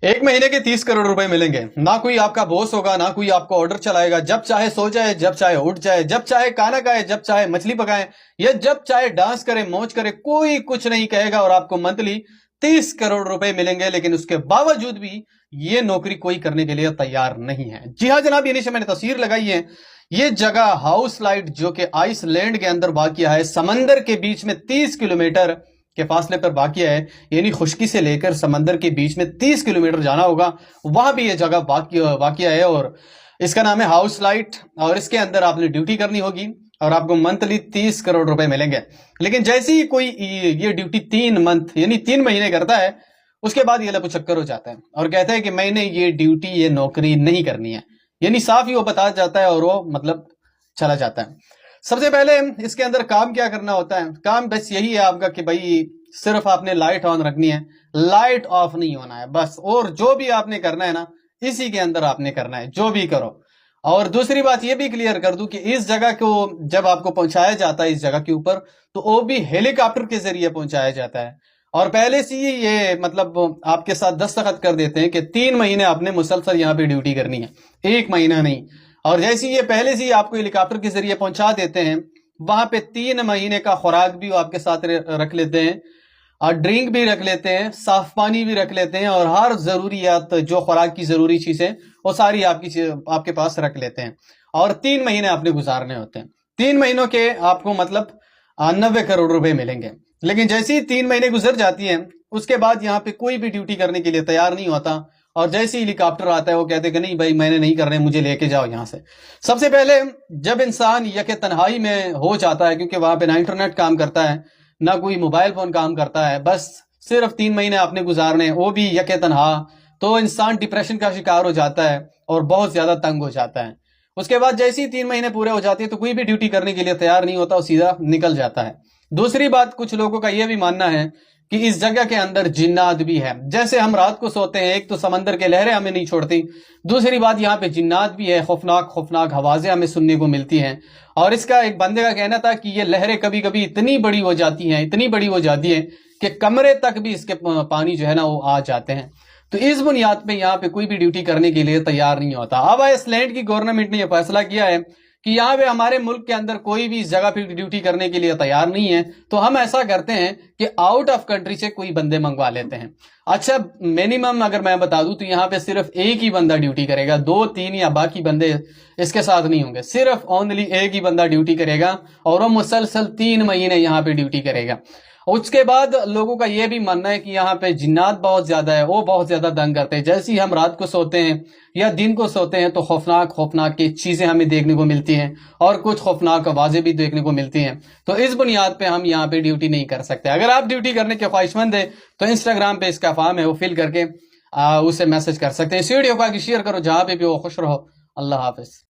एक महीने के 30 करोड़ रुपए मिलेंगे। ना कोई आपका बॉस होगा, ना कोई आपको ऑर्डर चलाएगा। जब चाहे सो जाए, जब चाहे उठ जाए, जब चाहे खाना खाए, जब चाहे मछली पकाए, या जब चाहे डांस करे, मौज करे, कोई कुछ नहीं कहेगा। और आपको मंथली 30 करोड़ रुपए मिलेंगे। लेकिन उसके बावजूद भी ये नौकरी कोई करने के लिए तैयार नहीं है। जी हाँ जनाब, ये नीचे मैंने तस्वीर लगाई है। ये जगह हाउस लाइट जो कि आइसलैंड के अंदर वाक़िया है, समंदर के बीच में 30 किलोमीटर के फासले पर वाक़िया है। यानी खुश्की से लेकर समंदर के बीच में 30 किलोमीटर जाना होगा, वहां भी ये जगह वाक़िया है। और इसका नाम है हाउस लाइट। और इसके अंदर आपने ड्यूटी करनी होगी और आपको मंथली 30 करोड़ रुपए मिलेंगे। लेकिन जैसे ही कोई ये ड्यूटी 3 मंथ यानी 3 महीने करता है, उसके बाद ये लपुचक्कर हो जाता है और कहता है कि मैंने ये ड्यूटी, ये नौकरी नहीं करनी है। यानी साफ ही वो बता जाता है और वो मतलब चला जाता है। सबसे पहले इसके अंदर काम क्या करना होता है? काम बस यही है आपका कि भाई सिर्फ आपने लाइट ऑन रखनी है, लाइट ऑफ नहीं होना है बस। और जो भी आपने करना है ना, इसी के अंदर आपने करना है, जो भी करो। और दूसरी बात ये भी क्लियर कर दूं कि इस जगह को जब आपको पहुंचाया जाता है इस जगह के ऊपर, तो वो भी हेलीकॉप्टर के जरिए पहुंचाया जाता है। और पहले से ही ये मतलब आपके साथ दस्तखत कर देते हैं कि 3 महीने आपने मुसलसल यहाँ पे ड्यूटी करनी है, 1 महीना नहीं। और जैसे ये पहले से ही आपको हेलीकॉप्टर के जरिए पहुंचा देते हैं, वहां पे 3 महीने का खुराक भी वो आपके साथ रख लेते हैं, और ड्रिंक भी रख लेते हैं, साफ पानी भी रख लेते हैं, और हर जरूरियात जो खुराक की जरूरी चीजें वो सारी आपके पास रख लेते हैं। और 3 महीने आपने गुजारने होते हैं। 3 महीनों के आपको मतलब 90 करोड़ रुपए मिलेंगे। लेकिन जैसे ही 3 महीने गुजर जाती हैं, उसके बाद यहाँ पे कोई भी ड्यूटी करने के लिए तैयार नहीं होता। और जैसे ही हेलीकॉप्टर आता है, वो कहते हैं कि नहीं भाई मैंने नहीं करने, मुझे लेके जाओ यहाँ से। सबसे पहले जब इंसान यके तन्हाई में हो जाता है, क्योंकि वहां पे ना इंटरनेट काम करता है, ना कोई मोबाइल फोन काम करता है, बस सिर्फ 3 महीने आपने गुजारने, वो भी यके तन्हा, तो इंसान डिप्रेशन का शिकार हो जाता है और बहुत ज्यादा तंग हो जाता है। उसके बाद जैसे ही 3 महीने पूरे हो जाते हैं, तो कोई भी ड्यूटी करने के लिए तैयार नहीं होता, वो सीधा निकल जाता है। दूसरी बात, कुछ लोगों का यह भी मानना है कि इस जगह के अंदर जिन्नात भी है। जैसे हम रात को सोते हैं, एक तो समंदर के लहरें हमें नहीं छोड़ती, दूसरी बात यहाँ पे जिन्नात भी है, खौफनाक खौफनाक आवाजें हमें सुनने को मिलती हैं। और इसका एक बंदे का कहना था कि ये लहरें कभी कभी इतनी बड़ी हो जाती हैं, इतनी बड़ी हो जाती है कि कमरे तक भी इसके पानी जो है ना वो आ जाते हैं। तो इस बुनियाद पे यहाँ पे कोई भी ड्यूटी करने के लिए तैयार नहीं होता। अब आइसलैंड की गवर्नमेंट ने यह फैसला किया है कि यहाँ पे हमारे मुल्क के अंदर कोई भी इस जगह पे ड्यूटी करने के लिए तैयार नहीं है, तो हम ऐसा करते हैं कि आउट ऑफ कंट्री से कोई बंदे मंगवा लेते हैं। अच्छा, मिनिमम अगर मैं बता दूं तो यहाँ पे सिर्फ एक ही बंदा ड्यूटी करेगा, 2-3 या बाकी बंदे इसके साथ नहीं होंगे। सिर्फ ओनली एक ही बंदा ड्यूटी करेगा और वो मुसलसल 3 महीने यहाँ पे ड्यूटी करेगा। उसके बाद लोगों का यह भी मानना है कि यहाँ पे जिन्नात बहुत ज्यादा है, वो बहुत ज्यादा तंग करते हैं। जैसे ही हम रात को सोते हैं या दिन को सोते हैं, तो खौफनाक खौफनाक की चीजें हमें देखने को मिलती हैं और कुछ खौफनाक आवाजें भी देखने को मिलती हैं। तो इस बुनियाद पे हम यहाँ पे ड्यूटी नहीं कर सकते। अगर आप ड्यूटी करने के ख्वाहिशमंद है तो इंस्टाग्राम पे इसका फॉर्म है, वो फिल करके उसे मैसेज कर सकते हैं। इस वीडियो को आगे शेयर करो, जहां पे भी वो खुश रहो। अल्लाह हाफिज।